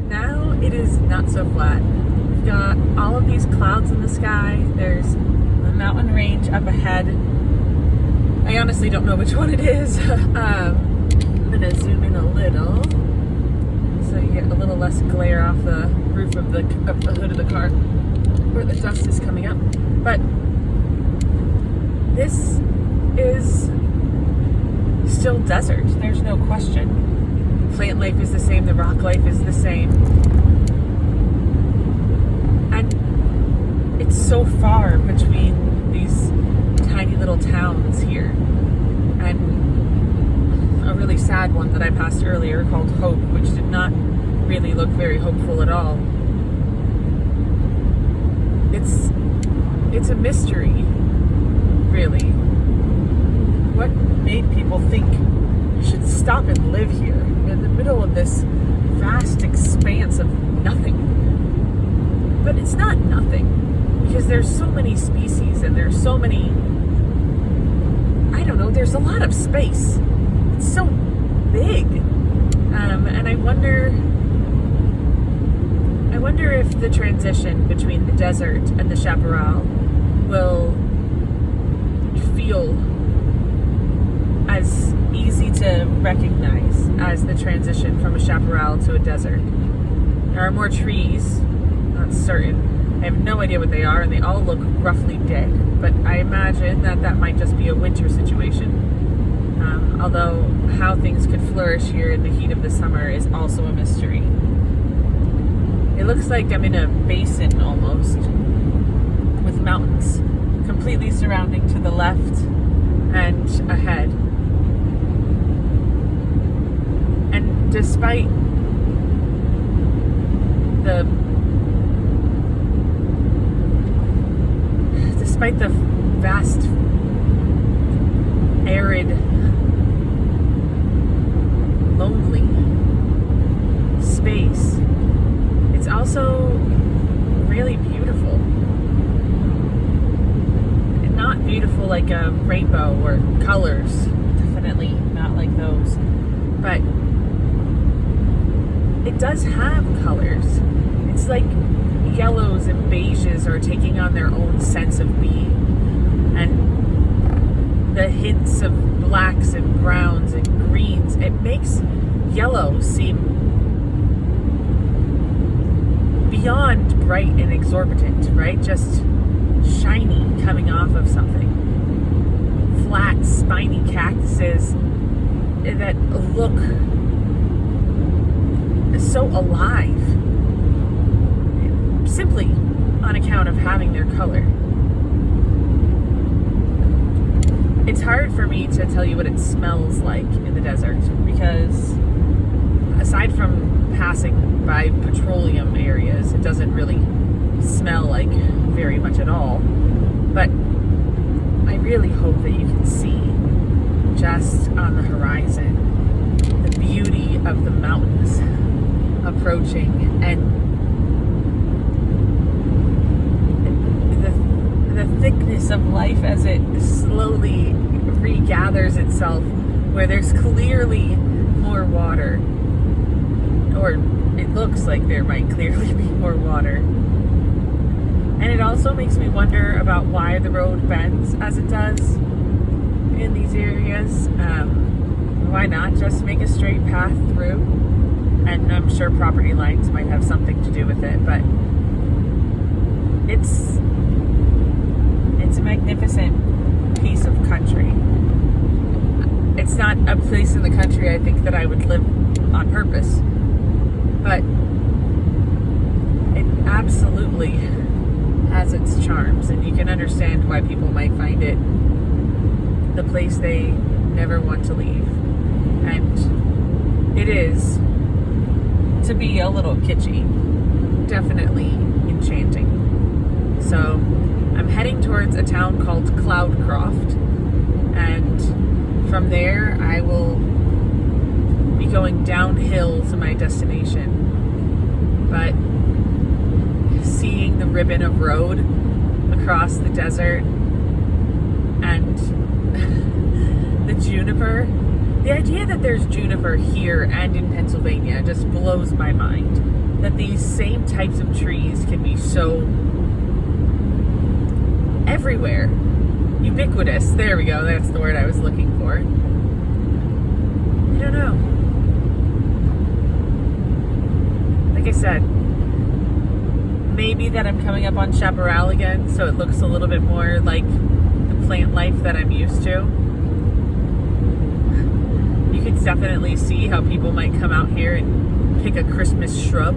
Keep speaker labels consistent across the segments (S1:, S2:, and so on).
S1: now it is not so flat. We've got all of these clouds in the sky. There's the mountain range up ahead. I honestly don't know which one it is. I'm gonna zoom in a little so you get a little less glare off the roof of the hood of the car where the dust is coming up. But this is still desert. There's no question. Plant life is the same. The rock life is the same. And it's so far between these tiny little towns here. And a really sad one that I passed earlier called Hope, which did not really look very hopeful at all. It's a mystery, really. What made people think you should stop and live here in the middle of this vast expanse of nothing? But it's not nothing, because there's so many species and there's so many, I don't know, there's a lot of space. It's so big. And I wonder if the transition between the desert and the chaparral will feel as easy to recognize as the transition from a chaparral to a desert. There are more trees, that's certain. I have no idea what they are, and they all look roughly dead, but I imagine that might just be a winter situation. Although how things could flourish here in the heat of the summer is also a mystery. It looks like I'm in a basin almost, with mountains completely surrounding to the left and ahead. And despite the vast, arid, lonely space, it's also really beautiful. And not beautiful like a rainbow or colors, definitely not like those, but it does have colors. It's like yellows and beiges are taking on their own sense of being, and the hints of blacks and browns and greens, it makes yellow seem beyond bright and exorbitant, right? Just shiny coming off of something. Flat, spiny cactuses that look so alive, simply on account of having their color. It's hard for me to tell you what it smells like in the desert, because aside from passing by petroleum areas, it doesn't really smell like very much at all. But I really hope that you can see just on the horizon the beauty of the mountains approaching, and the thickness of life as it slowly regathers itself, where there's clearly more water, or it looks like there might clearly be more water. And it also makes me wonder about why the road bends as it does in these areas. Why not just make a straight path through? And I'm sure property lines might have something to do with it, but it's a magnificent piece of country. It's not a place in the country I think that I would live on purpose, but it absolutely has its charms, and you can understand why people might find it the place they never want to leave. And it is, to be a little kitschy, definitely enchanting. So I'm heading towards a town called Cloudcroft, and from there I will be going downhill to my destination. But seeing the ribbon of road across the desert and the juniper, the idea that there's juniper here and in Pennsylvania just blows my mind. that these same types of trees can be so everywhere. Ubiquitous. There we go. That's the word I was looking for. I don't know. Like I said, maybe that I'm coming up on chaparral again, so it looks a little bit more like the plant life that I'm used to. You could definitely see how people might come out here and pick a Christmas shrub.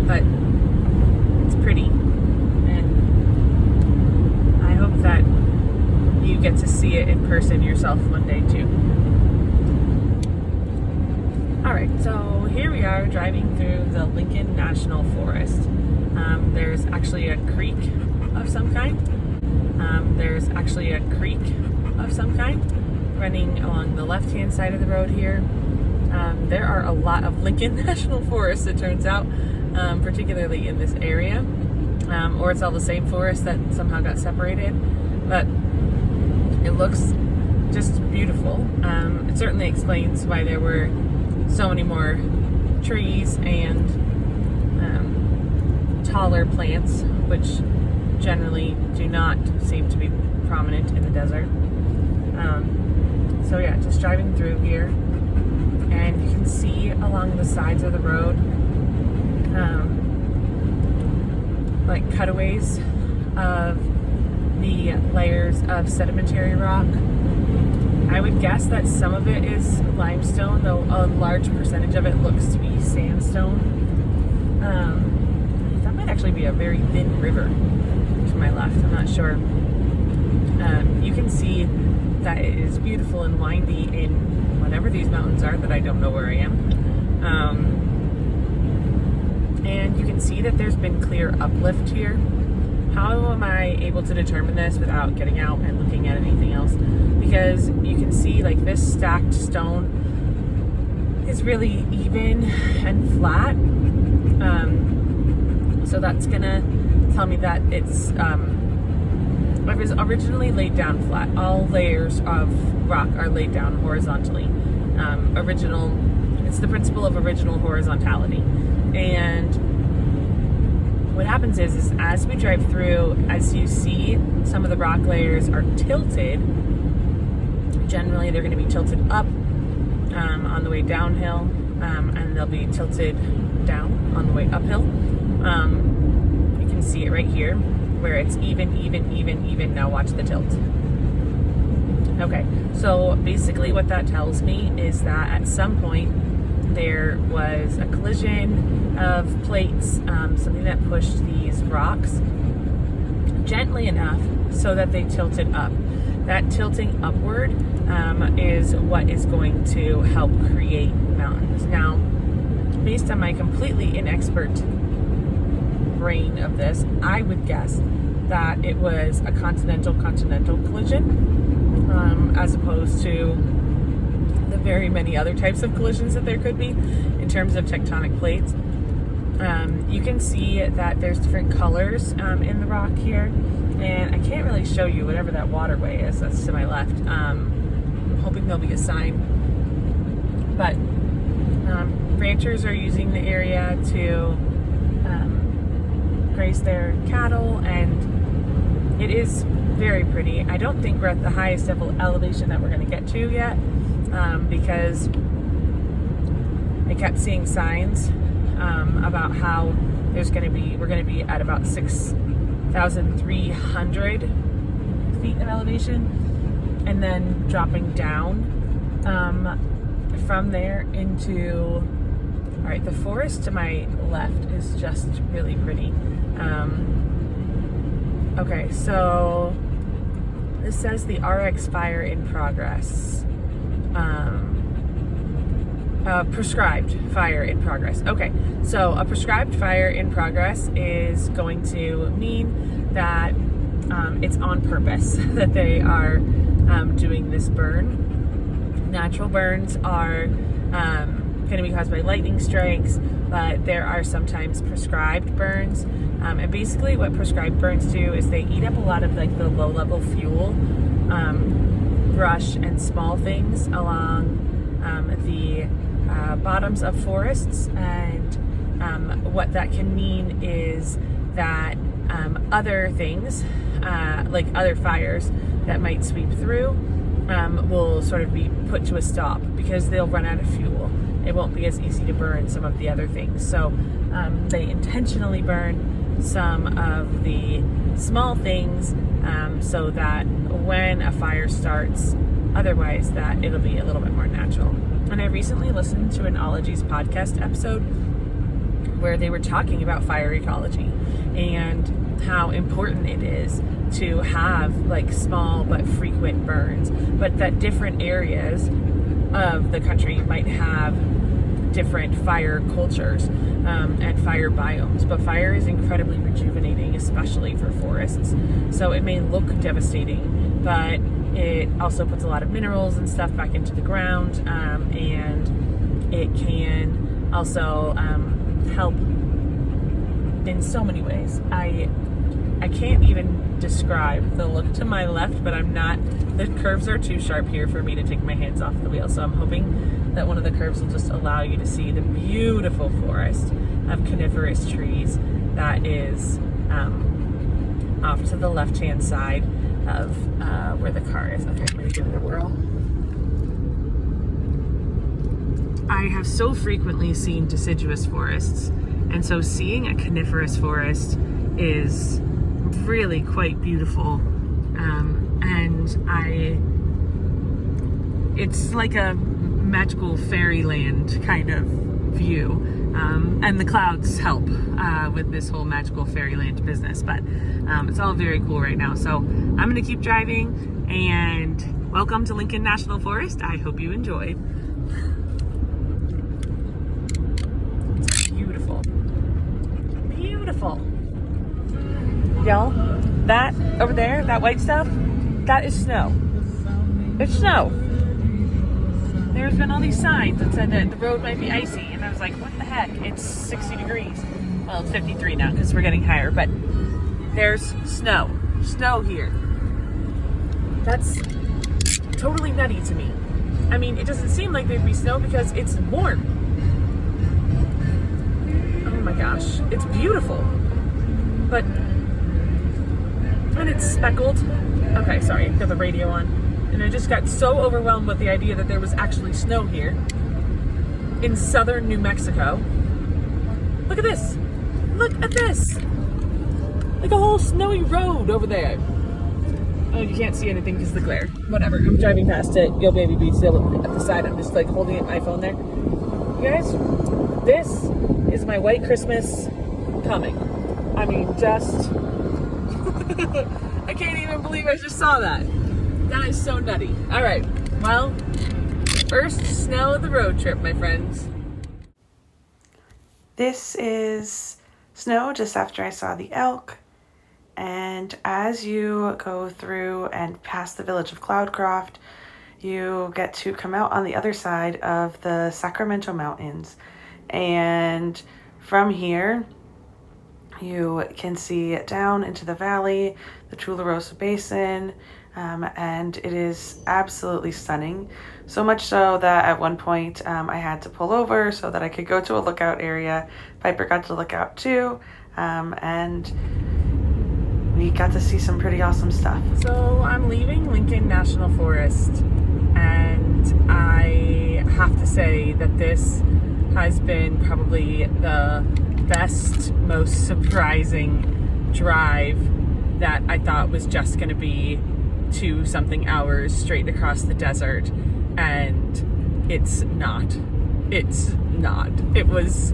S1: But it's pretty. And I hope that you get to see it in person yourself one day too. Alright, so here we are driving through the Lincoln National Forest. There's actually a creek of some kind. Running along the left-hand side of the road here. There are a lot of Lincoln National Forests, it turns out, particularly in this area. Or it's all the same forest that somehow got separated. But it looks just beautiful. It certainly explains why there were so many more trees and taller plants, which generally do not seem to be prominent in the desert. So yeah, just driving through here, and you can see along the sides of the road like cutaways of the layers of sedimentary rock. I would guess that some of it is limestone, though a large percentage of it looks to be sandstone. That might actually be a very thin river to my left, I'm not sure. You can see that it is beautiful and windy in whatever these mountains are that I don't know where I am. And you can see that there's been clear uplift here. How am I able to determine this without getting out and looking at anything else? Because you can see like this stacked stone is really even and flat. So that's gonna tell me that it was originally laid down flat. All layers of rock are laid down horizontally. It's the principle of original horizontality. And what happens is as we drive through, as you see, some of the rock layers are tilted. Generally, they're going to be tilted up on the way downhill, and they'll be tilted down on the way uphill. You can see it right here, where it's even. Now watch the tilt. Okay, so basically what that tells me is that at some point there was a collision of plates, something that pushed these rocks gently enough so that they tilted up. That tilting upward is what is going to help create mountains. Now, based on my completely inexpert brain of this, I would guess that it was a continental collision, as opposed to the very many other types of collisions that there could be in terms of tectonic plates. You can see that there's different colors in the rock here, and I can't really show you whatever that waterway is that's to my left. I'm hoping there'll be a sign, but ranchers are using the area to graze their cattle, and it is very pretty. I don't think we're at the highest elevation that we're going to get to yet, because I kept seeing signs about how we're going to be at about 6,300 feet of elevation, and then dropping down from there into, all right, the forest to my left is just really pretty. Okay, so this says the RX fire in progress. Prescribed fire in progress. Okay, so a prescribed fire in progress is going to mean that it's on purpose that they are doing this burn. Natural burns are going to be caused by lightning strikes, but there are sometimes prescribed burns. And basically what prescribed burns do is they eat up a lot of like the low-level fuel, brush and small things along the bottoms of forests, and what that can mean is that other things, like other fires that might sweep through, will sort of be put to a stop because they'll run out of fuel. It won't be as easy to burn some of the other things. So they intentionally burn some of the small things so that when a fire starts, otherwise that it'll be a little bit more natural. And I recently listened to an Ologies podcast episode where they were talking about fire ecology and how important it is to have like small but frequent burns, but that different areas of the country might have different fire cultures and fire biomes, but fire is incredibly rejuvenating, especially for forests. So it may look devastating, but it also puts a lot of minerals and stuff back into the ground, and it can also help in so many ways. I can't even describe the look to my left, but the curves are too sharp here for me to take my hands off the wheel. So I'm hoping that one of the curves will just allow you to see the beautiful forest of coniferous trees that is off to the left-hand side of where the car is. Okay, I'm gonna give it a whirl. I have so frequently seen deciduous forests, and so seeing a coniferous forest is really quite beautiful, and it's like a magical fairyland kind of view, and the clouds help with this whole magical fairyland business, but it's all very cool right now. So I'm going to keep driving, and welcome to Lincoln National Forest. I hope you enjoy. It's beautiful. Beautiful. Y'all, that over there, that white stuff, that is snow. It's snow. There's been all these signs that said that the road might be icy, and I was like, what the heck? It's 60 degrees. Well, it's 53 now because we're getting higher, but there's snow. Snow here. That's totally nutty to me. I mean, it doesn't seem like there'd be snow because it's warm. Oh my gosh, it's beautiful. But, and it's speckled. Okay, sorry, I've got the radio on. And I just got so overwhelmed with the idea that there was actually snow here in southern New Mexico. Look at this. Look at this. Like a whole snowy road over there. Oh, you can't see anything because of the glare. Whatever, I'm driving past it. Yo Baby Beats still at the side. I'm just like holding up my phone there. You guys, this is my white Christmas coming. I mean, just... I can't even believe I just saw that. That is so nutty. All right, well, first snow of the road trip, my friends.
S2: This is snow just after I saw the elk. And as you go through and past the village of Cloudcroft, you get to come out on the other side of the Sacramento Mountains. And from here, you can see down into the valley, the Tularosa Basin, and it is absolutely stunning. So much so that at one point I had to pull over so that I could go to a lookout area. Piper got to look out too, and we got to see some pretty awesome stuff.
S1: So I'm leaving Lincoln National Forest, and I have to say that this has been probably the best, most surprising drive that I thought was just going to be 2-something hours straight across the desert, and it's not. It's not. It was,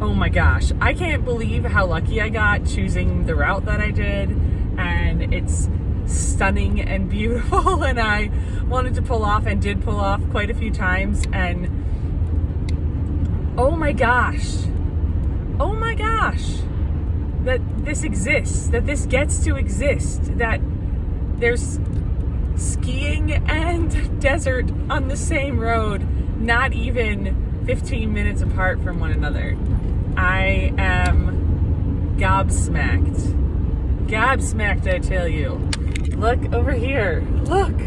S1: oh my gosh, I can't believe how lucky I got choosing the route that I did, and it's stunning and beautiful, and I wanted to pull off and did pull off quite a few times, and oh my gosh, that this exists, that this gets to exist, that there's skiing and desert on the same road, not even 15 minutes apart from one another. I am gobsmacked, I tell you. Look over here, look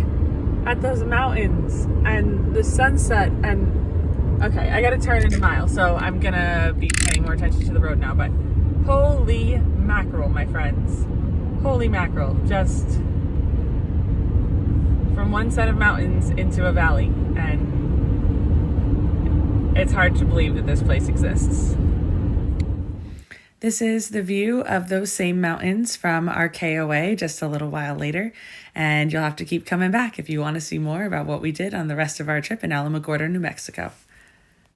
S1: at those mountains and the sunset, and Okay, I gotta turn in a mile, so I'm gonna be paying more attention to the road now, but holy mackerel, my friends. Holy mackerel. Just from one set of mountains into a valley, and it's hard to believe that this place exists.
S2: This is the view of those same mountains from our KOA just a little while later, and you'll have to keep coming back if you want to see more about what we did on the rest of our trip in Alamogordo, New Mexico.